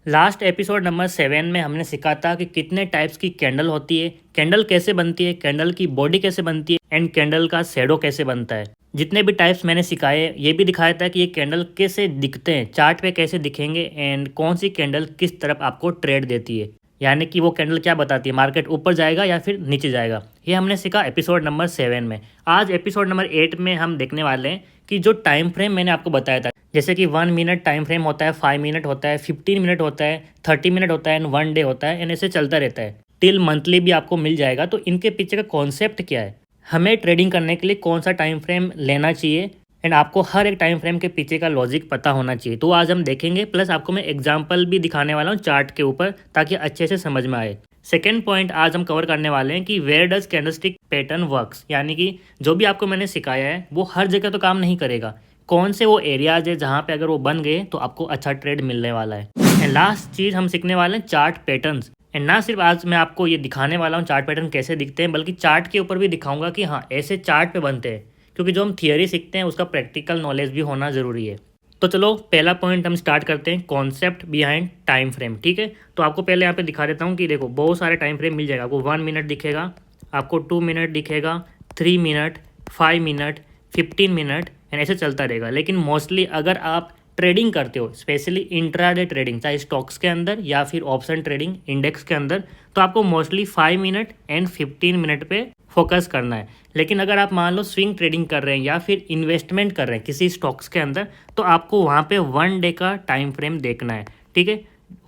Last episode number 7 में हमने सीखा था कि कितने टाइप्स की कैंडल होती है, कैंडल कैसे बनती है, कैंडल की बॉडी कैसे बनती है एंड कैंडल का शेडो कैसे बनता है। जितने भी टाइप्स मैंने सिखाए ये भी दिखाया था कि ये कैंडल कैसे दिखते हैं, चार्ट पे कैसे दिखेंगे एंड कौन सी कैंडल किस तरफ आपको ट्रेड देती है, यानी कि वो कैंडल क्या बताती है, मार्केट ऊपर जाएगा या फिर नीचे जाएगा। ये हमने सीखा एपिसोड नंबर 7 में। आज एपिसोड नंबर 8 में हम देखने वाले हैं कि जो टाइम फ्रेम मैंने आपको बताया था, जैसे कि 1 मिनट टाइम फ्रेम होता है, 5 मिनट होता है, 15 मिनट होता है, 30 मिनट होता है एंड 1 डे होता है एंड ऐसे चलता रहता है टिल मंथली भी आपको मिल जाएगा। तो इनके पीछे का कॉन्सेप्ट क्या है, हमें ट्रेडिंग करने के लिए कौन सा टाइम फ्रेम लेना चाहिए एंड आपको हर एक टाइम फ्रेम के पीछे का लॉजिक पता होना चाहिए। तो आज हम देखेंगे, प्लस आपको मैं एग्जांपल भी दिखाने वाला हूँ चार्ट के ऊपर ताकि अच्छे से समझ में आए। सेकेंड पॉइंट आज हम कवर करने वाले हैं कि where does candlestick pattern works, यानी कि जो भी आपको मैंने सिखाया है वो हर जगह तो काम नहीं करेगा, कौन से वो एरियाज है जहाँ पे अगर वो बन गए तो आपको अच्छा ट्रेड मिलने वाला है। एंड लास्ट चीज़ हम सीखने वाले हैं चार्ट पैटर्न्स। एंड ना सिर्फ आज मैं आपको ये दिखाने वाला हूँ चार्ट पैटर्न कैसे दिखते हैं, बल्कि चार्ट के ऊपर भी दिखाऊंगा कि हाँ ऐसे चार्ट पे बनते हैं, क्योंकि जो हम थियरी सीखते हैं उसका प्रैक्टिकल नॉलेज भी होना ज़रूरी है। तो चलो पहला पॉइंट हम स्टार्ट करते हैं, कॉन्सेप्ट बिहाइंड टाइम फ्रेम। ठीक है, तो आपको पहले यहाँ पे दिखा देता हूँ कि देखो बहुत सारे टाइम फ्रेम मिल जाएगा। आपको 1 मिनट दिखेगा, आपको 2 मिनट दिखेगा, 3 मिनट, 5 मिनट, 15 मिनट एंड ऐसे चलता रहेगा। लेकिन मोस्टली अगर आप ट्रेडिंग करते हो, स्पेशली इंट्राडे ट्रेडिंग, चाहे स्टॉक्स के अंदर या फिर ऑप्शन ट्रेडिंग इंडेक्स के अंदर, तो आपको मोस्टली 5 मिनट एंड 15 मिनट पे फोकस करना है। लेकिन अगर आप मान लो स्विंग ट्रेडिंग कर रहे हैं या फिर इन्वेस्टमेंट कर रहे हैं किसी स्टॉक्स के अंदर, तो आपको वहाँ पे 1 डे का टाइम फ्रेम देखना है। ठीक है,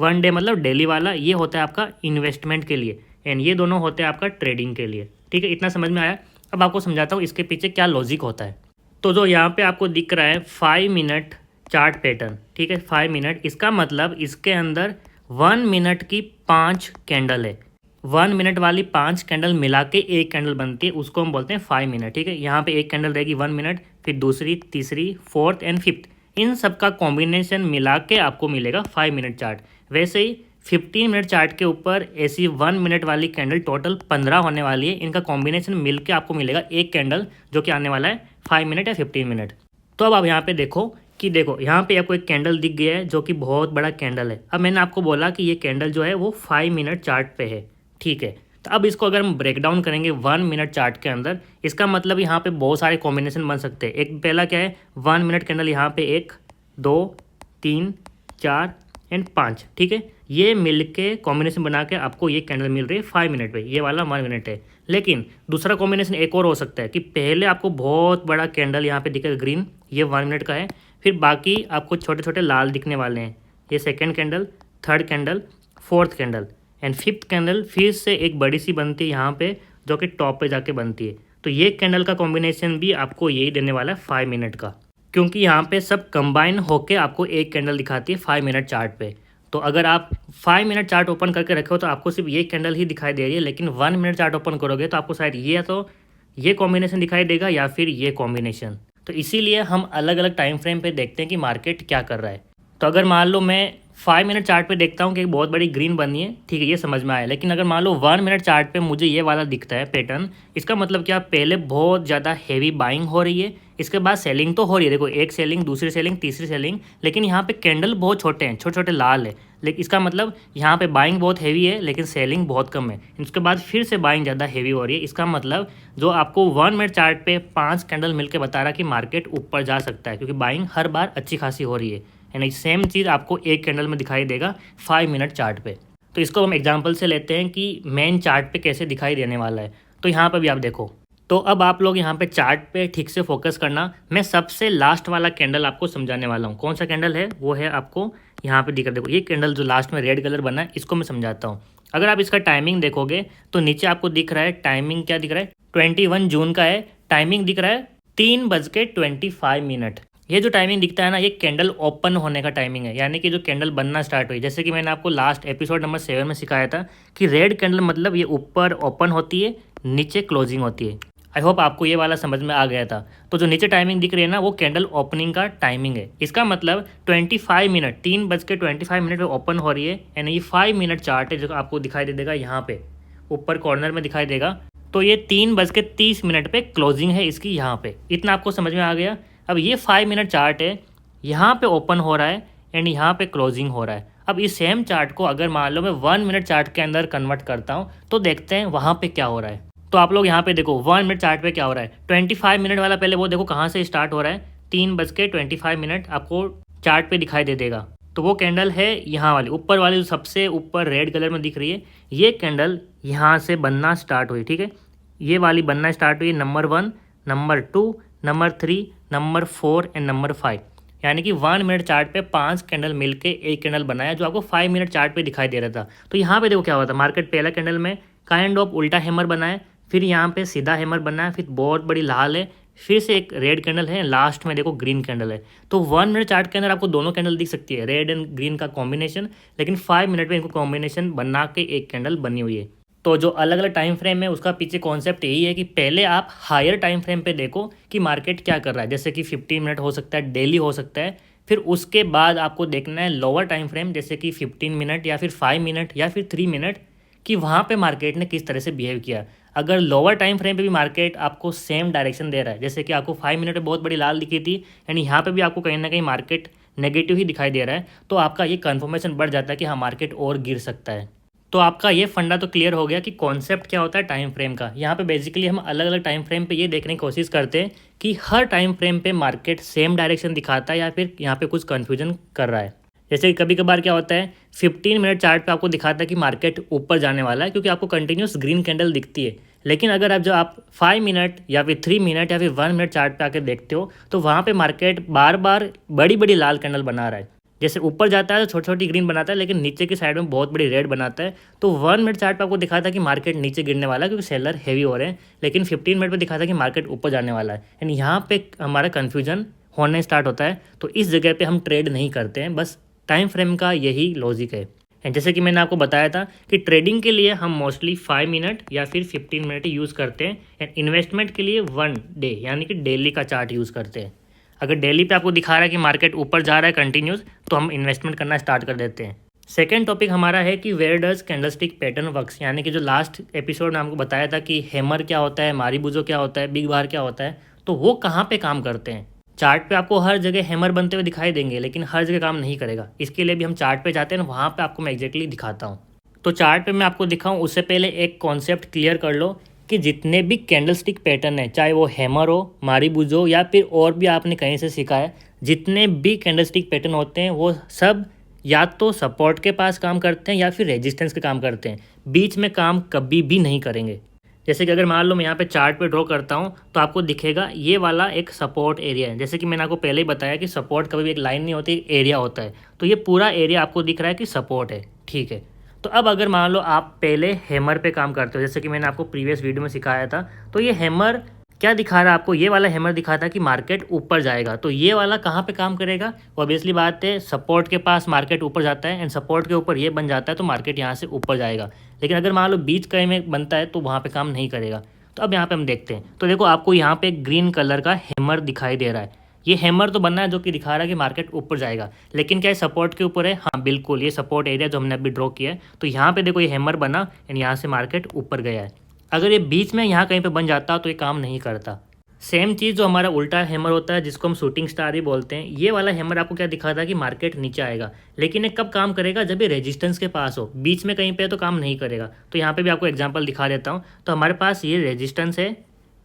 1 डे मतलब डेली वाला, ये होता है आपका इन्वेस्टमेंट के लिए एंड ये दोनों होते हैं आपका ट्रेडिंग के लिए। ठीक है, इतना समझ में आया। अब आपको समझाता हूँ इसके पीछे क्या लॉजिक होता है। तो जो यहाँ पे आपको दिख रहा है 5 मिनट चार्ट पैटर्न, ठीक है 5 मिनट, इसका मतलब इसके अंदर 1 मिनट की 5 कैंडल है। 1 मिनट वाली 5 कैंडल मिला के एक कैंडल बनती है, उसको हम बोलते हैं 5 मिनट। ठीक है, यहाँ पे एक कैंडल रहेगी 1 मिनट, फिर दूसरी, तीसरी, फोर्थ एंड फिफ्थ, इन सब का कॉम्बिनेशन मिला के आपको मिलेगा 5 मिनट चार्ट। वैसे ही 15 मिनट चार्ट के ऊपर ऐसी 1 मिनट वाली कैंडल टोटल 15 होने वाली है, इनका कॉम्बिनेशन मिल के आपको मिलेगा एक कैंडल जो कि आने वाला है 5 मिनट या 15 मिनट। तो अब आप यहाँ पे देखो कि देखो यहाँ पे आपको एक कैंडल दिख गया है जो कि बहुत बड़ा कैंडल है। अब मैंने आपको बोला कि ये कैंडल जो है वो 5 मिनट चार्ट पे है। ठीक है, तो अब इसको अगर हम ब्रेक डाउन करेंगे 1 मिनट चार्ट के अंदर, इसका मतलब यहाँ पे बहुत सारे कॉम्बिनेशन बन सकते हैं। एक पहला क्या है, 1 मिनट कैंडल यहाँ पे 1, 2, 3, 4 एंड 5। ठीक है, ये मिल के कॉम्बिनेशन बना के आपको ये कैंडल मिल रही है 5 मिनट पे, ये वाला 1 मिनट है। लेकिन दूसरा कॉम्बिनेशन एक और हो सकता है कि पहले आपको बहुत बड़ा कैंडल यहाँ पे दिखेगा ग्रीन, ये 1 मिनट का है, फिर बाकी आपको छोटे छोटे लाल दिखने वाले हैं, ये second candle, third candle, fourth candle and fifth candle फिर से एक बड़ी सी बनती है यहाँ पे जो कि टॉप पे जाके बनती है। तो ये कैंडल का कॉम्बिनेशन भी आपको यही देने वाला है 5 मिनट का, क्योंकि यहाँ पे सब कंबाइन होके आपको एक कैंडल दिखाती है 5 मिनट चार्ट पे। तो अगर आप 5 मिनट चार्ट ओपन करके रखे हो तो आपको सिर्फ ये कैंडल ही दिखाई दे रही है, लेकिन 1 मिनट चार्ट ओपन करोगे तो आपको शायद ये तो ये कॉम्बिनेशन दिखाई देगा या फिर ये कॉम्बिनेशन। तो इसीलिए हम अलग अलग टाइम फ्रेम पे देखते हैं कि मार्केट क्या कर रहा है। तो अगर मान लो मैं 5 मिनट चार्ट पे देखता हूँ कि एक बहुत बड़ी ग्रीन बनी है, ठीक है ये समझ में आया। लेकिन अगर मान लो 1 मिनट चार्ट पे मुझे ये वाला दिखता है पैटर्न, इसका मतलब क्या, पहले बहुत ज़्यादा हैवी बाइंग हो रही है, इसके बाद सेलिंग तो हो रही है, देखो एक सेलिंग, दूसरी सेलिंग, तीसरी सेलिंग, लेकिन यहाँ पे कैंडल बहुत छोटे हैं, छोटे छोटे लाल है। लेकिन इसका मतलब यहाँ पे बाइंग बहुत हैवी है लेकिन सेलिंग बहुत कम है। इसके बाद फिर से बाइंग ज़्यादा हैवी हो रही है। इसका मतलब जो आपको 1 मिनट चार्ट पे 5 कैंडल मिलकर बता रहा कि मार्केट ऊपर जा सकता है, क्योंकि बाइंग हर बार अच्छी खासी हो रही है। यानी सेम चीज़ आपको एक कैंडल में दिखाई देगा 5 मिनट चार्ट पे। तो इसको हम एग्जांपल से लेते हैं कि मेन चार्ट पे कैसे दिखाई देने वाला है। तो यहाँ पे भी आप देखो, तो अब आप लोग यहाँ पे चार्ट पे ठीक से फोकस करना। मैं सबसे लास्ट वाला कैंडल आपको समझाने वाला हूँ। कौन सा कैंडल है वो है, आपको यहाँ पे दिख रहा है, देखो ये कैंडल जो लास्ट में रेड कलर बना है, इसको मैं समझाता हूँ। अगर आप इसका टाइमिंग देखोगे तो नीचे आपको दिख रहा है, टाइमिंग क्या दिख रहा है, 21 जून का है। टाइमिंग दिख रहा है 3:25। ये जो टाइमिंग दिखता है ना, ये कैंडल ओपन होने का टाइमिंग है, यानी कि जो कैंडल बनना स्टार्ट हुई। जैसे कि मैंने आपको लास्ट एपिसोड नंबर 7 में सिखाया था कि रेड कैंडल मतलब ये ऊपर ओपन होती है, नीचे क्लोजिंग होती है। आई होप आपको ये वाला समझ में आ गया था। तो जो नीचे टाइमिंग दिख रही है ना, वो कैंडल ओपनिंग का टाइमिंग है। इसका मतलब 25 मिनट, 3:25 पे ओपन हो रही है, यानी ये 5 मिनट चार्ट है जो आपको दिखाई दे देगा यहाँ पे ऊपर कॉर्नर में दिखाई देगा। तो ये 3:30 पे क्लोजिंग है इसकी यहाँ पे। इतना आपको समझ में आ गया। अब ये 5 मिनट चार्ट है, यहाँ पे ओपन हो रहा है एंड यहाँ पे क्लोजिंग हो रहा है। अब इस सेम चार्ट को अगर मान लो मैं 1 मिनट चार्ट के अंदर कन्वर्ट करता हूँ तो देखते हैं वहाँ पे क्या हो रहा है। तो आप लोग यहाँ पे देखो 1 मिनट चार्ट पे क्या हो रहा है। 25 मिनट वाला पहले वो देखो कहाँ से स्टार्ट हो रहा है, 3:25 आपको चार्ट पे दिखाई दे देगा। तो वो कैंडल है यहाँ वाली, ऊपर वाली जो सबसे ऊपर रेड कलर में दिख रही है, ये कैंडल यहाँ से बनना स्टार्ट हुई। ठीक है, ये वाली बनना स्टार्ट हुई number 1, number 2, number 3, number 4 and number 5। यानी कि 1 मिनट चार्ट पे 5 कैंडल मिलके एक कैंडल बनाया जो आपको 5 मिनट चार्ट पे दिखाई दे रहा था। तो यहाँ पे देखो क्या हुआ था, मार्केट पहला कैंडल में काइंड ऑफ उल्टा हैमर बनाया, फिर यहाँ पे सीधा हैमर बनाया, फिर बहुत बड़ी लाल है, फिर से एक रेड कैंडल है, लास्ट में देखो ग्रीन कैंडल है। तो 1 मिनट चार्ट के अंदर आपको दोनों कैंडल दिख सकती है, रेड एंड ग्रीन का कॉम्बिनेशन, लेकिन 5 मिनट में इनको कॉम्बिनेशन बना के एक कैंडल बनी हुई है। तो जो अलग अलग टाइम फ्रेम है उसका पीछे कॉन्सेप्ट यही है कि पहले आप हायर टाइम फ्रेम पे देखो कि मार्केट क्या कर रहा है, जैसे कि 15 मिनट हो सकता है, डेली हो सकता है। फिर उसके बाद आपको देखना है लोअर टाइम फ्रेम, जैसे कि 15 मिनट या फिर 5 मिनट या फिर 3 मिनट, कि वहाँ पे मार्केट ने किस तरह से बिहेव किया। अगर लोअर टाइम फ्रेम पे भी मार्केट आपको सेम डायरेक्शन दे रहा है, जैसे कि आपको 5 मिनट में बहुत बड़ी लाल दिखी थी यानी यहाँ पे भी आपको कहीं ना कहीं मार्केट नेगेटिव ही दिखाई दे रहा है, तो आपका ये कन्फर्मेशन बढ़ जाता है कि हाँ मार्केट और गिर सकता है। तो आपका ये फंडा तो क्लियर हो गया कि कॉन्सेप्ट क्या होता है टाइम फ्रेम का। यहाँ पे बेसिकली हम अलग अलग टाइम फ्रेम पे ये देखने की कोशिश करते हैं कि हर टाइम फ्रेम पे मार्केट सेम डायरेक्शन दिखाता है या फिर यहाँ पे कुछ कन्फ्यूजन कर रहा है। जैसे कि कभी कभार क्या होता है, 15 मिनट चार्ट पे आपको दिखाता है कि मार्केट ऊपर जाने वाला है क्योंकि आपको कंटिन्यूस ग्रीन कैंडल दिखती है। लेकिन अगर आप 5 मिनट या फिर 3 मिनट या फिर 1 मिनट चार्ट पे आके देखते हो तो वहाँ पे मार्केट बार बार बड़ी बड़ी लाल कैंडल बना रहा है। जैसे ऊपर जाता है तो छोटी छोटी ग्रीन बनाता है, लेकिन नीचे की साइड में बहुत बड़ी रेड बनाता है। तो 1 मिनट चार्ट पे आपको दिखाता है कि मार्केट नीचे गिरने वाला है क्योंकि सेलर हैवी हो रहे हैं, लेकिन 15 मिनट पे दिखाता है कि मार्केट ऊपर जाने वाला है। यानी यहाँ पे हमारा कन्फ्यूजन होने स्टार्ट होता है। तो इस जगह पे हम ट्रेड नहीं करते हैं, बस टाइम फ्रेम का यही लॉजिक है। जैसे कि मैंने आपको बताया था कि ट्रेडिंग के लिए हम मोस्टली 5 मिनट या फिर 15 मिनट ही यूज़ करते हैं, एंड इन्वेस्टमेंट के लिए 1 डे यानी कि डेली का चार्ट यूज़ करते हैं। अगर डेली पे आपको दिखा रहा है कि मार्केट ऊपर जा रहा है कंटिन्यूस, तो हम इन्वेस्टमेंट करना स्टार्ट कर देते हैं। सेकेंड टॉपिक हमारा है कि where does candlestick pattern works, यानी कि जो लास्ट एपिसोड में आपको बताया था कि हैमर क्या होता है, मारीबुजो क्या होता है, बिग बार क्या होता है, तो वो कहाँ पे काम करते हैं। चार्ट पे आपको हर जगह हैमर बनते हुए दिखाई देंगे, लेकिन हर जगह काम नहीं करेगा। इसके लिए भी हम चार्ट पे जाते हैं ना, वहाँ पे आपको मैं एग्जैक्टली दिखाता हूँ। तो चार्ट पे मैं आपको दिखाऊँ उससे पहले एक कॉन्सेप्ट क्लियर कर लो कि जितने भी कैंडलस्टिक पैटर्न है, चाहे वो हैमर हो, मारीबुजो या फिर और भी आपने कहीं से सीखा है, जितने भी कैंडलस्टिक पैटर्न होते हैं वो सब या तो सपोर्ट के पास काम करते हैं या फिर रेजिस्टेंस के काम करते हैं, बीच में काम कभी भी नहीं करेंगे। जैसे कि अगर मान लो मैं यहाँ पे चार्ट पे ड्रॉ करता हूँ तो आपको दिखेगा ये वाला एक सपोर्ट एरिया है। जैसे कि मैंने आपको पहले ही बताया कि सपोर्ट कभी भी एक लाइन नहीं होती, एरिया होता है। तो ये पूरा एरिया आपको दिख रहा है कि सपोर्ट है, ठीक है। तो अब अगर मान लो आप पहले हैमर पे काम करते हो, जैसे कि मैंने आपको प्रीवियस वीडियो में सिखाया था, तो ये हैमर क्या दिखा रहा है आपको, ये वाला हैमर दिखाता है कि मार्केट ऊपर जाएगा। तो ये वाला कहाँ पे काम करेगा, ऑब्वियसली बात है सपोर्ट के पास मार्केट ऊपर जाता है, एंड सपोर्ट के ऊपर ये बन जाता है तो मार्केट यहाँ से ऊपर जाएगा। लेकिन अगर मान लो बीच कहीं में बनता है तो वहाँ पे काम नहीं करेगा। तो अब यहाँ पे हम देखते हैं, तो देखो आपको यहाँ पे ग्रीन कलर का हैमर दिखाई दे रहा है। ये हैमर तो बनना है जो कि दिखा रहा है कि मार्केट ऊपर जाएगा, लेकिन क्या ये सपोर्ट के ऊपर है? हाँ बिल्कुल, ये सपोर्ट एरिया जो हमने अभी ड्रॉ किया है। तो यहाँ पे देखो ये हैमर बना एंड यहाँ से मार्केट ऊपर गया है। अगर ये बीच में यहाँ कहीं पे बन जाता तो ये काम नहीं करता। सेम चीज़ जो हमारा उल्टा हैमर होता है जिसको हम शूटिंग स्टार भी बोलते हैं, ये वाला हैमर आपको क्या दिखाता है कि मार्केट नीचे आएगा। लेकिन ये कब काम करेगा, जब ये रेजिस्टेंस के पास हो, बीच में कहीं पे तो काम नहीं करेगा। तो यहाँ पे भी आपको एग्जांपल दिखा देता हूँ। तो हमारे पास ये रेजिस्टेंस है,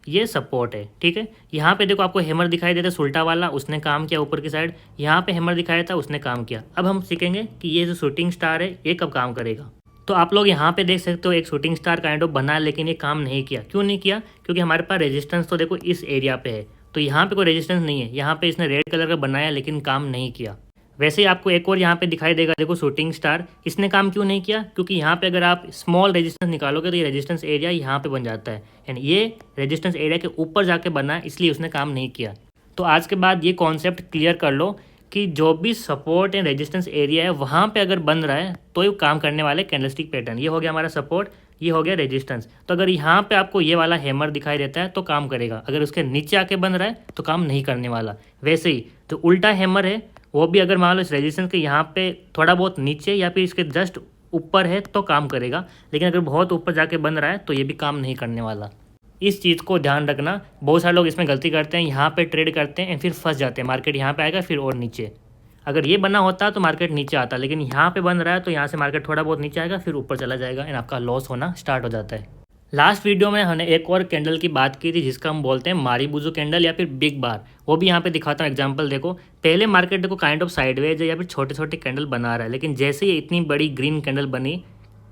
ये सपोर्ट है, ठीक है। यहाँ पे देखो आपको हैमर दिखाई देता है उल्टा वाला, उसने काम किया ऊपर की साइड। यहाँ पे हैमर दिखाया था, उसने काम किया। अब हम सीखेंगे कि ये जो शूटिंग स्टार है ये कब काम करेगा। तो आप लोग यहाँ पे देख सकते हो एक शूटिंग स्टार काइंड ऑफ बना, लेकिन ये काम नहीं किया। क्यों नहीं किया? क्योंकि हमारे पास रेजिस्टेंस तो देखो इस एरिया पे है, तो यहाँ पे कोई रेजिस्टेंस नहीं है। यहाँ पे इसने रेड कलर का बनाया लेकिन काम नहीं किया। वैसे ही आपको एक और यहाँ पे दिखाई देगा, देखो शूटिंग स्टार, इसने काम क्यों नहीं किया? क्योंकि यहाँ पे अगर आप स्मॉल रेजिस्टेंस निकालोगे तो ये रेजिस्टेंस एरिया यहाँ पे बन जाता है, एंड ये रेजिस्टेंस एरिया के ऊपर जाके बना है, इसलिए उसने काम नहीं किया। तो आज के बाद ये कॉन्सेप्ट क्लियर कर लो कि जो भी सपोर्ट एंड रेजिस्टेंस एरिया है वहाँ पे अगर बन रहा है तो ये काम करने वाले कैंडलस्टिक पैटर्न। ये हो गया हमारा सपोर्ट, ये हो गया रेजिस्टेंस। तो अगर यहाँ पे आपको ये वाला हैमर दिखाई देता है तो काम करेगा, अगर उसके नीचे आके बन रहा है तो काम नहीं करने वाला। वैसे ही जो उल्टा हैमर है वो भी अगर मान लो इस रेजिस्टेंस के यहाँ पे थोड़ा बहुत नीचे या फिर इसके जस्ट ऊपर है तो काम करेगा, लेकिन अगर बहुत ऊपर जाके बन रहा है तो ये भी काम नहीं करने वाला। इस चीज़ को ध्यान रखना। बहुत सारे लोग इसमें गलती करते हैं, यहाँ पे ट्रेड करते हैं एंड फिर फंस जाते हैं। मार्केट यहाँ पे आएगा फिर और नीचे। अगर ये बना होता तो मार्केट नीचे आता, लेकिन यहाँ पे बन रहा है तो यहाँ से मार्केट थोड़ा बहुत नीचे आएगा, फिर ऊपर चला जाएगा एंड आपका लॉस होना स्टार्ट हो जाता है। लास्ट वीडियो में हमने एक और कैंडल की बात की थी जिसका हम बोलते हैं मारीबुजो कैंडल या फिर बिग बार। वो भी यहाँ पे दिखाता हूँ एग्जांपल। देखो पहले मार्केट देखो काइंड ऑफ साइडवेज है या फिर छोटे छोटे कैंडल बना रहा है, लेकिन जैसे ही इतनी बड़ी ग्रीन कैंडल बनी,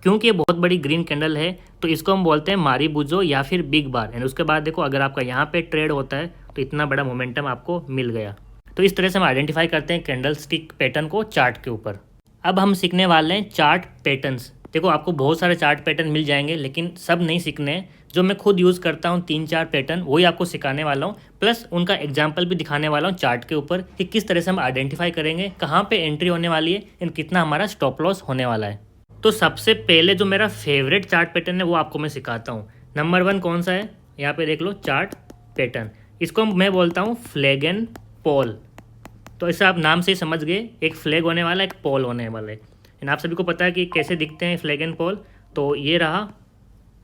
क्योंकि ये बहुत बड़ी ग्रीन कैंडल है तो इसको हम बोलते हैं मारीबुजो या फिर बिग बार। एंड उसके बाद देखो अगर आपका यहाँ पे ट्रेड होता है तो इतना बड़ा मोमेंटम आपको मिल गया। तो इस तरह से हम आइडेंटिफाई करते हैं कैंडल स्टिक पैटर्न को चार्ट के ऊपर। अब हम सीखने वाले हैं चार्ट पैटर्न्स। देखो आपको बहुत सारे चार्ट पैटर्न मिल जाएंगे, लेकिन सब नहीं सीखने हैं। जो मैं खुद यूज़ करता हूँ 3-4 पैटर्न, वही आपको सिखाने वाला हूँ, प्लस उनका एग्जाम्पल भी दिखाने वाला हूँ चार्ट के ऊपर कि किस तरह से हम आइडेंटिफाई करेंगे कहाँ पे एंट्री होने वाली है एंड कितना हमारा स्टॉप लॉस होने वाला है। तो सबसे पहले जो मेरा फेवरेट चार्ट पैटर्न है वो आपको मैं सिखाता हूँ। नंबर 1 कौन सा है, यहाँ पे देख लो चार्ट पैटर्न। इसको मैं बोलता हूँ फ्लैग एंड पोल। तो ऐसा आप नाम से ही समझ गए, एक फ्लैग होने वाला है, एक पोल होने वाला है। एंड आप सभी को पता है कि कैसे दिखते हैं फ्लैग एंड पोल। तो ये रहा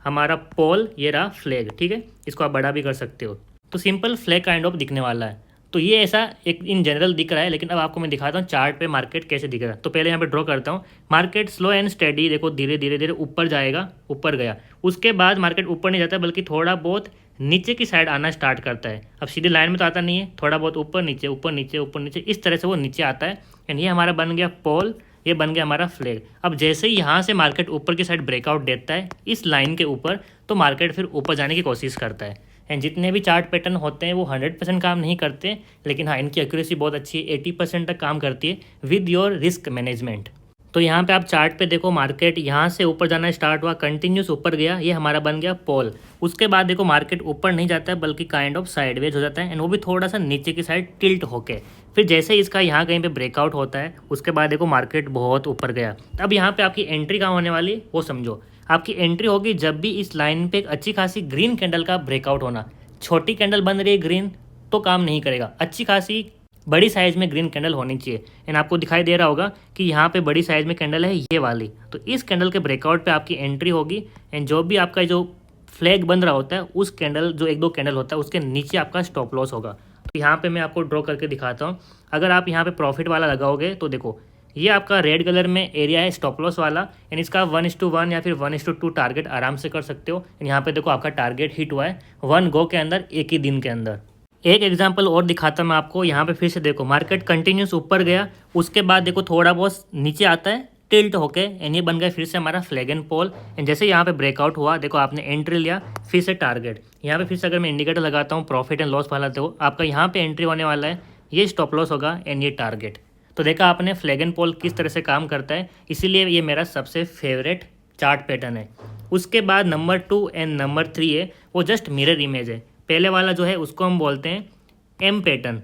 हमारा पोल, ये रहा फ्लैग, ठीक है। इसको आप बड़ा भी कर सकते हो। तो सिंपल फ्लैग काइंड ऑफ दिखने वाला है। तो ये ऐसा एक इन जनरल दिख रहा है, लेकिन अब आपको मैं दिखाता हूँ चार्ट पे मार्केट कैसे दिख रहा है। तो पहले यहाँ पे ड्रॉ करता हूँ। मार्केट स्लो एंड स्टेडी, देखो धीरे धीरे धीरे ऊपर जाएगा, ऊपर गया। उसके बाद मार्केट ऊपर नहीं जाता बल्कि थोड़ा बहुत नीचे की साइड आना स्टार्ट करता है। अब सीधी लाइन में तो आता नहीं है, थोड़ा बहुत ऊपर नीचे ऊपर नीचे ऊपर नीचे, इस तरह से वो नीचे आता है। एंड ये हमारा बन गया पोल, ये बन गया हमारा फ्लैग। अब जैसे ही यहाँ से मार्केट ऊपर की साइड ब्रेकआउट देता है इस लाइन के ऊपर, तो मार्केट फिर ऊपर जाने की कोशिश करता है। एंड जितने भी चार्ट पैटर्न होते हैं वो 100% काम नहीं करते, लेकिन हाँ इनकी एक्यूरेसी बहुत अच्छी है, 80% तक काम करती है विद योर रिस्क मैनेजमेंट। तो यहाँ पे आप चार्ट पे देखो मार्केट यहाँ से ऊपर जाना स्टार्ट हुआ, कंटिन्यूस ऊपर गया, ये हमारा बन गया पोल। उसके बाद देखो मार्केट ऊपर नहीं जाता है बल्कि काइंड ऑफ साइडवेज हो जाता है, एंड वो भी थोड़ा सा नीचे की साइड टिल्ट होके। फिर जैसे ही इसका यहाँ कहीं पे ब्रेकआउट होता है उसके बाद देखो मार्केट बहुत ऊपर गया। अब यहाँ पे आपकी एंट्री कहाँ होने वाली है वो समझो। आपकी एंट्री होगी जब भी इस लाइन पे एक अच्छी खासी ग्रीन कैंडल का ब्रेकआउट होना। छोटी कैंडल बन रही है ग्रीन तो काम नहीं करेगा, अच्छी खासी बड़ी साइज़ में ग्रीन कैंडल होनी चाहिए। एंड आपको दिखाई दे रहा होगा कि यहाँ पे बड़ी साइज़ में कैंडल है ये वाली। तो इस कैंडल के ब्रेकआउट पे आपकी एंट्री होगी। एंड जो भी आपका जो फ्लैग बन रहा होता है उस कैंडल जो 1-2 कैंडल होता है उसके नीचे आपका स्टॉप लॉस होगा। तो यहाँ पे मैं आपको ड्रॉ करके दिखाता हूँ। अगर आप यहाँ पे प्रॉफिट वाला लगाओगे तो देखो ये आपका रेड कलर में एरिया है स्टॉप लॉस वाला। एंड इसका 1:1 या फिर 1:2 टारगेट आराम से कर सकते हो। एंड यहाँ पे देखो आपका टारगेट हिट हुआ है 1 गो के अंदर, एक ही दिन के अंदर। एक एग्जांपल और दिखाता मैं आपको। यहाँ पे फिर से देखो मार्केट कंटिन्यूस ऊपर गया, उसके बाद देखो थोड़ा बहुत नीचे आता है टिल्ट होके, एंड ये बन गया फिर से हमारा फ्लैग एंड पोल। एंड जैसे यहाँ पे ब्रेकआउट हुआ देखो आपने एंट्री लिया, फिर से टारगेट। यहाँ पे फिर से अगर मैं इंडिकेटर लगाता हूँ प्रॉफिट एंड लॉस वाला, तो आपका यहाँ पे एंट्री होने वाला है, ये स्टॉप लॉस होगा एंड ये टारगेट। तो देखा आपने फ्लैग एंड पोल किस तरह से काम करता है, इसीलिए ये मेरा सबसे फेवरेट चार्ट पैटर्न है। उसके बाद नंबर 2 एंड नंबर 3 है वो जस्ट मिरर इमेज है। पहले वाला जो है उसको हम बोलते हैं एम पैटर्न,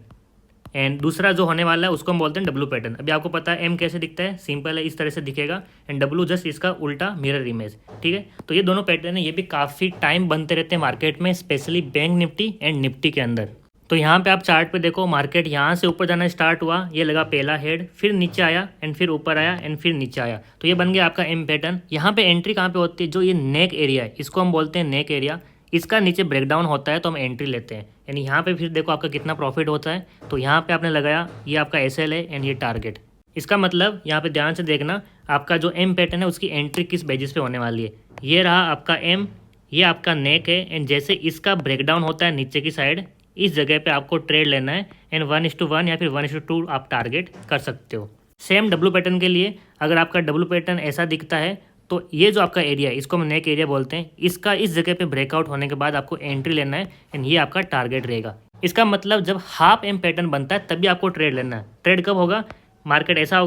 एंड दूसरा जो होने वाला है उसको हम बोलते हैं डब्ल्यू पैटर्न। अभी आपको पता है एम कैसे दिखता है, सिंपल है, इस तरह से दिखेगा। एंड डब्ल्यू जस्ट इसका उल्टा मिरर इमेज, ठीक है। तो ये दोनों पैटर्न है, ये भी काफ़ी टाइम बनते रहते हैं मार्केट में, specially bank Nifty and Nifty के अंदर। तो यहाँ पे आप चार्ट पे देखो मार्केट यहाँ से ऊपर जाना स्टार्ट हुआ, ये लगा पहला हेड, फिर नीचे आया एंड फिर ऊपर आया एंड फिर नीचे आया। तो ये बन गया आपका एम पैटर्न। यहाँ पे एंट्री कहाँ पे होती है, जो ये नेक एरिया है इसको हम बोलते हैं नेक एरिया। इसका नीचे ब्रेकडाउन होता है तो हम एंट्री लेते हैं। यानी यहाँ पे फिर देखो आपका कितना प्रॉफिट होता है। तो यहाँ पे आपने लगाया, ये आपका एसएल है एंड ये टारगेट। इसका मतलब यहाँ पे ध्यान से देखना आपका जो एम पैटर्न है उसकी एंट्री किस बेसिस पे होने वाली है। ये रहा आपका एम, ये आपका नेक है, एंड जैसे इसका ब्रेकडाउन होता है नीचे की साइड, इस जगह पे आपको ट्रेड लेना है। एंड 1:1 या फिर 1:2 आप टारगेट कर सकते हो। सेम डब्ल्यू पैटर्न के लिए अगर आपका डब्ल्यू पैटर्न ऐसा दिखता है तो ये जो आपका एरिया है इसको हम नेक एरिया बोलते हैं। इसका इस जगह पे ब्रेकआउट होने के बाद आपको एंट्री लेना है एंड ये आपका टारगेट रहेगा। इसका मतलब जब हाफ एम पैटर्न बनता है तभी आपको ट्रेड लेना है। ट्रेड कब होगा, मार्केट ऐसा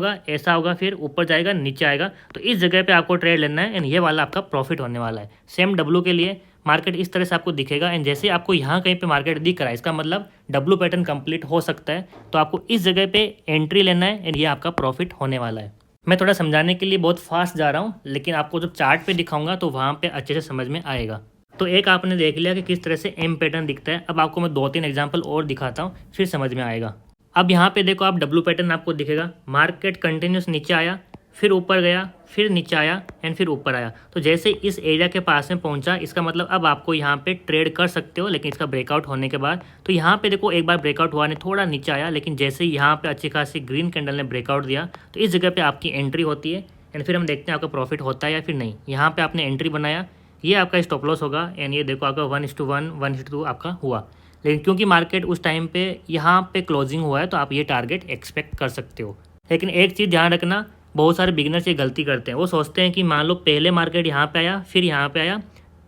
होगा फिर ऊपर जाएगा नीचे आएगा, तो इस जगह पे आपको ट्रेड लेना है एंड ये वाला आपका प्रॉफिट होने वाला है। सेम डब्ल्यू के लिए मार्केट इस तरह से आपको दिखेगा। एंड जैसे आपको यहाँ कहीं पे मार्केट दिख रहा है इसका मतलब डब्ल्यू पैटर्न कंप्लीट हो सकता है, तो आपको इस जगह पे एंट्री लेना है एंड ये आपका प्रॉफिट होने वाला है। मैं थोड़ा समझाने के लिए बहुत फास्ट जा रहा हूँ, लेकिन आपको जब चार्ट पे दिखाऊंगा तो वहाँ पे अच्छे से समझ में आएगा। तो एक आपने देख लिया कि किस तरह से एम पैटर्न दिखता है। अब आपको मैं 2-3 एग्जाम्पल और दिखाता हूँ, फिर समझ में आएगा। अब यहाँ पे देखो आप डब्ल्यू पैटर्न आपको दिखेगा, मार्केट कंटिन्यूस नीचे आया, फिर ऊपर गया, फिर नीचे आया एंड फिर ऊपर आया। तो जैसे इस एरिया के पास में पहुंचा, इसका मतलब अब आपको यहाँ पे ट्रेड कर सकते हो, लेकिन इसका ब्रेकआउट होने के बाद। तो यहाँ पे देखो एक बार ब्रेकआउट हुआ, नहीं थोड़ा नीचे आया, लेकिन जैसे ही यहाँ पे अच्छी खासी ग्रीन कैंडल ने ब्रेकआउट दिया तो इस जगह पे आपकी एंट्री होती है एंड फिर हम देखते हैं आपका प्रॉफिट होता है या फिर नहीं। यहाँ पे आपने एंट्री बनाया, ये आपका स्टॉप लॉस होगा एंड ये देखो आपका 1:1 1:2 आपका हुआ। लेकिन क्योंकि मार्केट उस टाइम पे यहाँ पे क्लोजिंग हुआ है तो आप ये टारगेट एक्सपेक्ट कर सकते हो। लेकिन एक चीज़ ध्यान रखना, बहुत सारे बिगिनर्स ये गलती करते हैं, वो सोचते हैं कि मान लो पहले मार्केट यहाँ पे आया फिर यहाँ पे आया,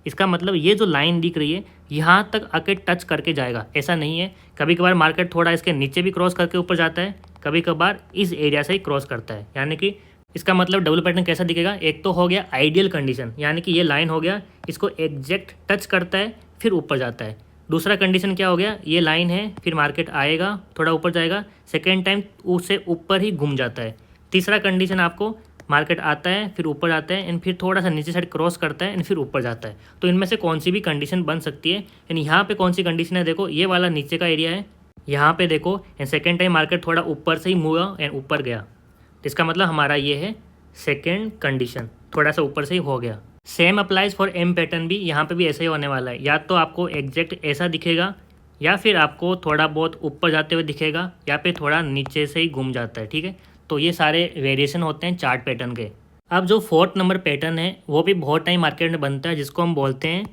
इसका मतलब ये जो लाइन दिख रही है यहाँ तक आके टच करके जाएगा, ऐसा नहीं है। कभी कभार मार्केट थोड़ा इसके नीचे भी क्रॉस करके ऊपर जाता है, कभी कभार इस एरिया से ही क्रॉस करता है। यानी कि इसका मतलब डबल पैटर्न कैसा दिखेगा, एक तो हो गया आइडियल कंडीशन, यानी कि ये लाइन हो गया इसको एग्जैक्ट टच करता है फिर ऊपर जाता है। दूसरा कंडीशन क्या हो गया, ये लाइन है फिर मार्केट आएगा थोड़ा ऊपर जाएगा, सेकेंड टाइम उससे ऊपर ही घूम जाता है। तीसरा कंडीशन आपको मार्केट आता है फिर ऊपर जाता है एंड फिर थोड़ा सा नीचे साइड क्रॉस करता है एंड फिर ऊपर जाता है। तो इनमें से कौन सी भी कंडीशन बन सकती है। एंड यहाँ पे कौन सी कंडीशन है, देखो ये वाला नीचे का एरिया है, यहाँ पे देखो एंड सेकेंड टाइम मार्केट थोड़ा ऊपर से ही मूव एंड ऊपर गया, तो इसका मतलब हमारा ये है सेकेंड कंडीशन, थोड़ा सा ऊपर से ही हो गया। Same applies for M pattern भी, यहाँ पे भी ऐसा ही होने वाला है, या तो आपको एग्जैक्ट ऐसा दिखेगा या फिर आपको थोड़ा बहुत ऊपर जाते हुए दिखेगा या फिर थोड़ा नीचे से ही घूम जाता है, ठीक है। तो ये सारे वेरिएशन होते हैं चार्ट पैटर्न के। अब जो 4th नंबर पैटर्न है वो भी बहुत टाइम मार्केट में बनता है, जिसको हम बोलते हैं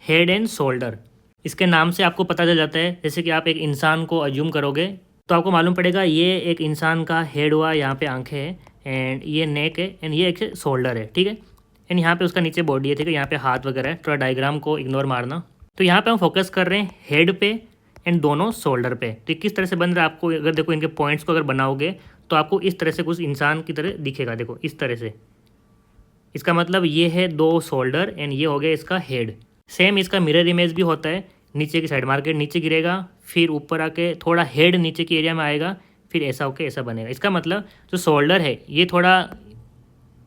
हेड एंड शोल्डर। इसके नाम से आपको पता चल जाता है, जैसे कि आप एक इंसान को अज्यूम करोगे तो आपको मालूम पड़ेगा ये एक इंसान का हेड हुआ, यहाँ पे आंखें हैं एंड ये नेक है एंड ये एक शोल्डर है, ठीक है। एंड यहाँ पे उसका नीचे बॉडी है, ठीक है, यहाँ पे हाथ वगैरह है, थोड़ा डायग्राम को इग्नोर मारना। तो यहाँ पे हम फोकस कर रहे हैं हेड पे एंड दोनों शोल्डर पे। तो किस तरह से बन रहा है आपको, अगर देखो इनके पॉइंट्स को अगर बनाओगे तो आपको इस तरह से कुछ इंसान की तरह दिखेगा, देखो इस तरह से। इसका मतलब ये है 2 शोल्डर एंड ये हो गया इसका हेड। सेम इसका मिरर इमेज भी होता है, नीचे की साइड मार्केट नीचे गिरेगा फिर ऊपर आके थोड़ा हेड नीचे की एरिया में आएगा फिर ऐसा होके ऐसा बनेगा। इसका मतलब जो शोल्डर है ये थोड़ा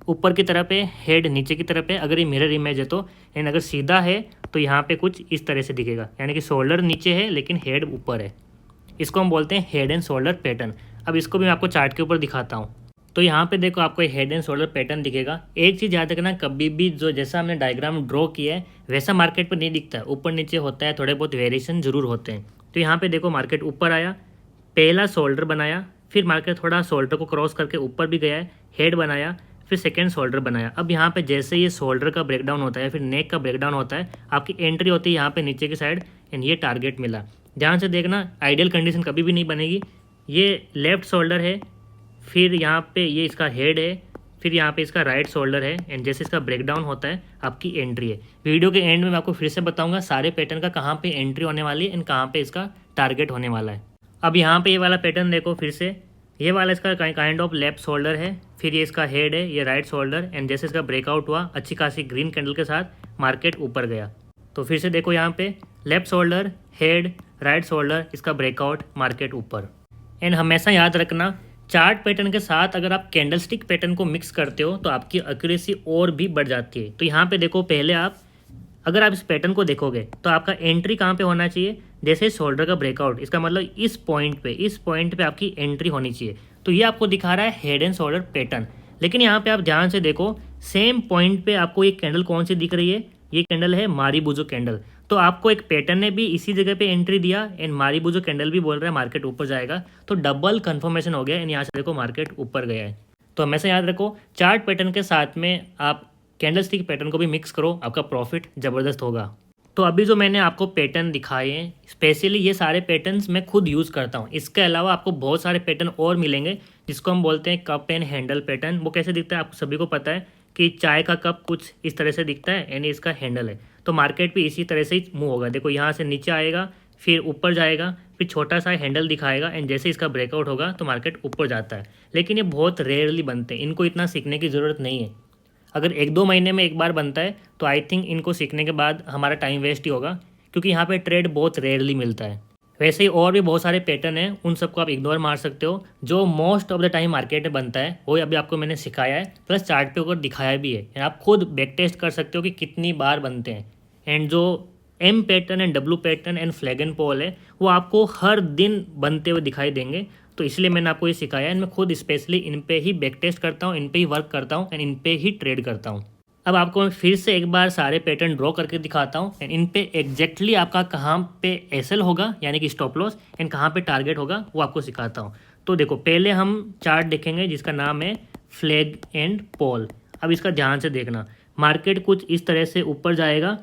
ऊपर की तरफ है, हेड नीचे की तरफ है, अगर ये मिरर इमेज है तो। एंड अगर सीधा है तो यहाँ पे कुछ इस तरह से दिखेगा, यानी कि शोल्डर नीचे है लेकिन हेड ऊपर है। इसको हम बोलते हैं हेड एंड शोल्डर पैटर्न। अब इसको भी मैं आपको चार्ट के ऊपर दिखाता हूँ। तो यहाँ पे देखो आपको हेड एंड शोल्डर पैटर्न दिखेगा। एक चीज़ याद रखना, कभी भी जो जैसा हमने डायग्राम ड्रॉ किया है वैसा मार्केट पर नहीं दिखता है, ऊपर नीचे होता है, थोड़े बहुत वेरिएशन जरूर होते हैं। तो यहाँ पे देखो मार्केट ऊपर आया, पहला शोल्डर बनाया, फिर मार्केट थोड़ा शोल्डर को क्रॉस करके ऊपर भी गया है, हेड बनाया, फिर सेकेंड शोल्डर बनाया। अब यहाँ पे जैसे ये शोल्डर का ब्रेकडाउन होता है फिर नेक का ब्रेकडाउन होता है, आपकी एंट्री होती है यहाँ पे नीचे की साइड एंड ये टारगेट मिला। ध्यान से देखना, आइडियल कंडीशन कभी भी नहीं बनेगी। ये लेफ्ट शोल्डर है, फिर यहाँ पे ये इसका हेड है, फिर यहाँ पे इसका राइट शोल्डर है एंड जैसे इसका ब्रेकडाउन होता है आपकी एंट्री है। वीडियो के एंड में मैं आपको फिर से बताऊंगा सारे पैटर्न का कहाँ पे एंट्री होने वाली है एंड कहाँ पे इसका टारगेट होने वाला है। अब यहाँ पे ये वाला पैटर्न देखो फिर से, ये वाला इसका काइंड ऑफ लेफ्ट शोल्डर है, फिर ये इसका हेड है, ये राइट शोल्डर एंड जैसे इसका ब्रेकआउट हुआ अच्छी खासी ग्रीन कैंडल के साथ मार्केट ऊपर गया। तो फिर से देखो यहाँ पे left shoulder, head, right shoulder, इसका ब्रेकआउट, मार्केट ऊपर। एंड हमेशा याद रखना चार्ट पैटर्न के साथ अगर आप कैंडलस्टिक पैटर्न को मिक्स करते हो तो आपकी एक्यूरेसी और भी बढ़ जाती है। तो यहाँ पे देखो पहले अगर आप इस पैटर्न को देखोगे तो आपका एंट्री कहाँ पे होना चाहिए, जैसे शोल्डर का ब्रेकआउट, इसका मतलब इस पॉइंट पे आपकी एंट्री होनी चाहिए। तो ये आपको दिखा रहा है हेड एंड शोल्डर पैटर्न। लेकिन यहाँ पे आप ध्यान से देखो सेम पॉइंट पे आपको ये कैंडल कौन सी दिख रही है, ये कैंडल है मारीबुजो कैंडल। तो आपको एक पैटर्न ने भी इसी जगह पे एंट्री दिया एंड मारीबुजो कैंडल भी बोल रहा है मार्केट ऊपर जाएगा, तो डबल कंफर्मेशन हो गया एंड यहाँ से देखो मार्केट ऊपर गया है। तो हमेशा याद रखो चार्ट पैटर्न के साथ में आप कैंडलस्टिक पैटर्न को भी मिक्स करो, आपका प्रॉफिट ज़बरदस्त होगा। तो अभी जो मैंने आपको पैटर्न दिखाए हैं स्पेशली ये सारे पैटर्न्स मैं खुद यूज़ करता हूँ। इसके अलावा आपको बहुत सारे पैटर्न और मिलेंगे जिसको हम बोलते हैं कप एंड हैंडल पैटर्न। वो कैसे दिखता है आप सभी को पता है कि चाय का कप कुछ इस तरह से दिखता है यानी इसका हैंडल है। तो मार्केट भी इसी तरह से ही मूव होगा, देखो यहाँ से नीचे आएगा फिर ऊपर जाएगा फिर छोटा सा हैंडल दिखाएगा एंड जैसे इसका ब्रेकआउट होगा तो मार्केट ऊपर जाता है। लेकिन ये बहुत रेयरली बनते हैं, इनको इतना सीखने की ज़रूरत नहीं है। अगर 1-2 महीने में एक बार बनता है तो आई थिंक इनको सीखने के बाद हमारा टाइम वेस्ट ही होगा, क्योंकि यहाँ पे ट्रेड बहुत रेयरली मिलता है। वैसे ही और भी बहुत सारे पैटर्न हैं, उन सबको आप इग्नोर मार सकते हो। जो most of the time market में बनता है वो अभी आपको मैंने सिखाया है, प्लस चार्ट पे ऊपर दिखाया भी है। आप खुद बैक टेस्ट कर सकते हो कि कितनी बार बनते हैं। एंड जो M pattern and W pattern and flag and pole है वो आपको हर दिन बनते हुए दिखाई देंगे। तो इसलिए मैंने आपको ये सिखाया है। मैं खुद स्पेशली इन पे ही बैक टेस्ट करता हूँ, इन पे ही वर्क करता हूँ एंड इन पे ही ट्रेड करता हूँ। अब आपको मैं फिर से एक बार सारे पैटर्न ड्रॉ करके दिखाता हूँ एंड इन पे एग्जैक्टली आपका कहाँ पे एसएल होगा यानी कि स्टॉप लॉस एंड कहाँ पे टारगेट होगा वो आपको सिखाता हूँ। तो देखो, पहले हम चार्ट देखेंगे जिसका नाम है फ्लैग एंड पॉल। अब इसका ध्यान से देखना, मार्केट कुछ इस तरह से ऊपर जाएगा,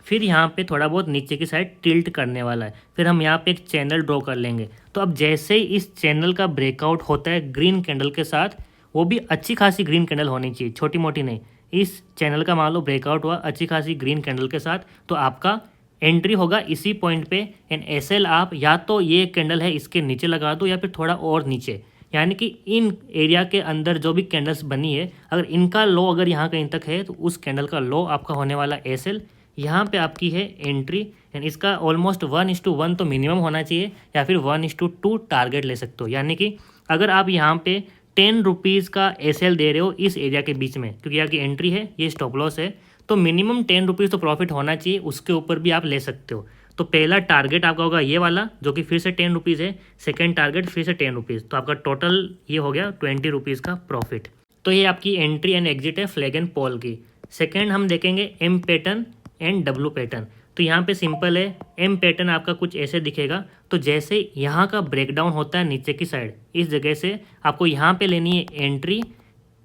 फिर यहाँ पे थोड़ा बहुत नीचे की साइड टिल्ट करने वाला है, फिर हम यहाँ पे एक चैनल ड्रॉ कर लेंगे। तो अब जैसे ही इस चैनल का ब्रेकआउट होता है ग्रीन कैंडल के साथ, वो भी अच्छी खासी ग्रीन कैंडल होनी चाहिए, छोटी मोटी नहीं। इस चैनल का मान लो ब्रेकआउट हुआ अच्छी खासी ग्रीन कैंडल के साथ, तो आपका एंट्री होगा इसी पॉइंट पे एंड एसएल आप या तो ये कैंडल है इसके नीचे लगा दो या फिर थोड़ा और नीचे, यानी कि इन एरिया के अंदर जो भी कैंडल्स बनी है अगर इनका लो अगर यहाँ कहीं तक है तो उस कैंडल का लो आपका होने वाला एसएल, यहाँ पे आपकी है एंट्री एंड इसका ऑलमोस्ट 1:1 तो मिनिमम होना चाहिए या फिर 1:2 टारगेट ले सकते हो। यानी कि अगर आप यहाँ पे 10 रुपीज़ का एसएल दे रहे हो इस एरिया के बीच में, क्योंकि यहाँ की एंट्री है ये स्टॉप लॉस है, तो मिनिमम 10 रुपीज़ तो प्रॉफिट होना चाहिए, उसके ऊपर भी आप ले सकते हो। तो पहला टारगेट आपका होगा ये वाला जो कि फिर से 10 रुपीज़ है, सेकेंड टारगेट फिर से 10 रुपीज़, तो आपका टोटल ये हो गया 20 रुपीज़ का प्रॉफिट। तो ये आपकी एंट्री एंड एग्जिट है फ्लैग एंड पॉल की। सेकेंड हम देखेंगे M pattern and W pattern. तो यहाँ पे सिंपल है, एम पैटर्न आपका कुछ ऐसे दिखेगा। तो जैसे यहाँ का ब्रेकडाउन होता है नीचे की साइड, इस जगह से आपको यहाँ पे लेनी है एंट्री,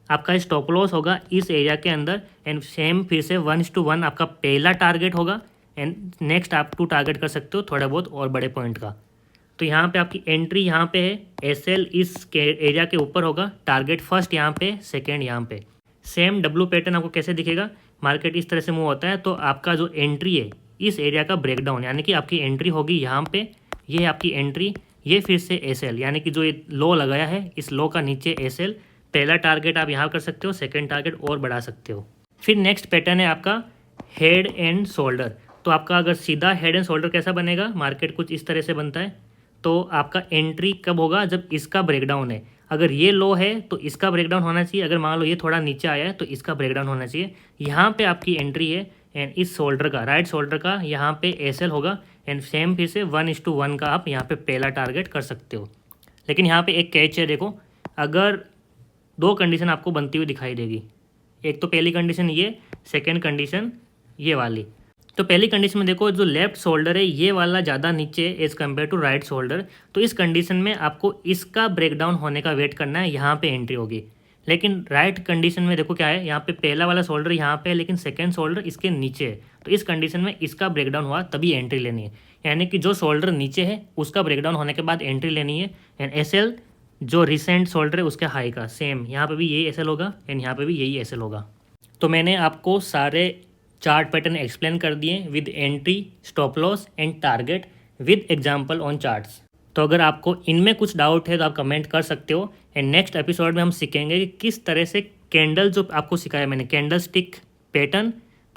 आपका स्टॉप लॉस होगा इस एरिया के अंदर एंड सेम फिर से 1:1 आपका पहला टारगेट होगा एंड नेक्स्ट आप 2 टारगेट कर सकते हो थोड़ा बहुत और बड़े पॉइंट का। तो यहाँ पे आपकी एंट्री यहाँ पे है, एसएल इस एरिया के ऊपर होगा, टारगेट फर्स्ट यहाँ पे, सेकेंड यहाँ पे। सेम डब्ल्यू पैटर्न आपको कैसे दिखेगा, मार्केट इस तरह से मूव होता है तो आपका जो एंट्री है इस एरिया का ब्रेकडाउन, यानी कि आपकी एंट्री होगी यहाँ पे, ये है आपकी एंट्री, ये फिर से एसएल, यानी कि जो ये लो लगाया है इस लो का नीचे एसएल, पहला टारगेट आप यहाँ कर सकते हो, सेकंड टारगेट और बढ़ा सकते हो। फिर नेक्स्ट पैटर्न है आपका हेड एंड शोल्डर। तो आपका अगर सीधा हेड एंड शोल्डर कैसा बनेगा, मार्केट कुछ इस तरह से बनता है। तो आपका एंट्री कब होगा, जब इसका ब्रेकडाउन है, अगर ये लो है तो इसका ब्रेकडाउन होना चाहिए, अगर मान लो ये थोड़ा नीचे आया है तो इसका ब्रेकडाउन होना चाहिए। यहाँ पे आपकी एंट्री है एंड इस शोल्डर का, राइट शोल्डर का यहाँ पे एसएल होगा एंड सेम फिर से 1:1 का आप यहाँ पे पहला टारगेट कर सकते हो। लेकिन यहाँ पे एक कैच है, देखो अगर 2 कंडीशन आपको बनती हुई दिखाई देगी, एक तो पहली कंडीशन ये, सेकेंड कंडीशन ये वाली। तो पहली कंडीशन में देखो जो लेफ्ट शोल्डर है ये वाला ज़्यादा नीचे as compare to right shoulder, तो इस कंडीशन में आपको इसका ब्रेकडाउन होने का वेट करना है, यहाँ पे एंट्री होगी। लेकिन राइट कंडीशन में देखो क्या है, यहाँ पे पहला वाला शोल्डर यहाँ पे है लेकिन सेकेंड शोल्डर इसके नीचे है, तो इस कंडीशन में इसका ब्रेकडाउन हुआ तभी एंट्री लेनी है, यानी कि जो शोल्डर नीचे है उसका ब्रेकडाउन होने के बाद एंट्री लेनी है। एंड एसएल जो रिसेंट शोल्डर है उसके हाई का सेम, यहाँ पे भी यही एसएल होगा एंड यहाँ पे भी यही एसएल होगा। तो मैंने आपको सारे चार्ट पैटर्न एक्सप्लेन कर दिए with entry, stop loss and target with example on charts. तो अगर आपको इनमें कुछ डाउट है तो आप कमेंट कर सकते हो एंड नेक्स्ट एपिसोड में हम सीखेंगे कि किस तरह से कैंडल जो आपको सिखाया मैंने, candle stick pattern,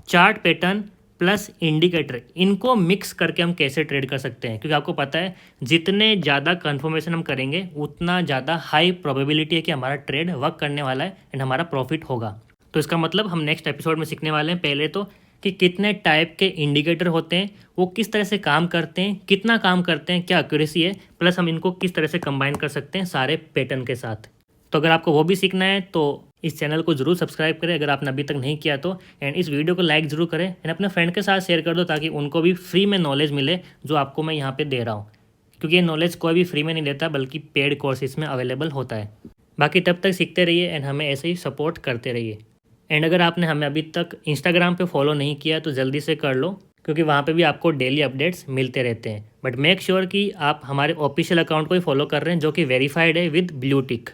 chart pattern plus indicator, इनको मिक्स करके हम कैसे ट्रेड कर सकते हैं। क्योंकि आपको पता है जितने ज़्यादा कन्फर्मेशन हम करेंगे उतना ज़्यादा हाई प्रोबेबिलिटी है कि हमारा ट्रेड वर्क करने वाला है एंड हमारा प्रॉफिट होगा। तो इसका मतलब हम नेक्स्ट एपिसोड में सीखने वाले हैं पहले तो कि कितने टाइप के इंडिकेटर होते हैं, वो किस तरह से काम करते हैं, कितना काम करते हैं, क्या एक्यूरेसी है, प्लस हम इनको किस तरह से कंबाइन कर सकते हैं सारे पैटर्न के साथ। तो अगर आपको वो भी सीखना है तो इस चैनल को जरूर सब्सक्राइब करें अगर आपने अभी तक नहीं किया तो, एंड इस वीडियो को लाइक ज़रूर करें एंड अपने फ्रेंड के साथ शेयर कर दो ताकि उनको भी फ्री में नॉलेज मिले जो आपको मैं यहाँ पे दे रहा हूँ। क्योंकि ये नॉलेज कोई भी फ्री में नहीं देता बल्कि पेड कोर्सेज में अवेलेबल होता है। बाकी तब तक सीखते रहिए एंड हमें ऐसे ही सपोर्ट करते रहिए। एंड अगर आपने हमें अभी तक इंस्टाग्राम पे फॉलो नहीं किया तो जल्दी से कर लो, क्योंकि वहाँ पे भी आपको डेली अपडेट्स मिलते रहते हैं। बट मेक श्योर कि आप हमारे ऑफिशियल अकाउंट को ही फॉलो कर रहे हैं जो कि वेरीफाइड है विद ब्लू टिक।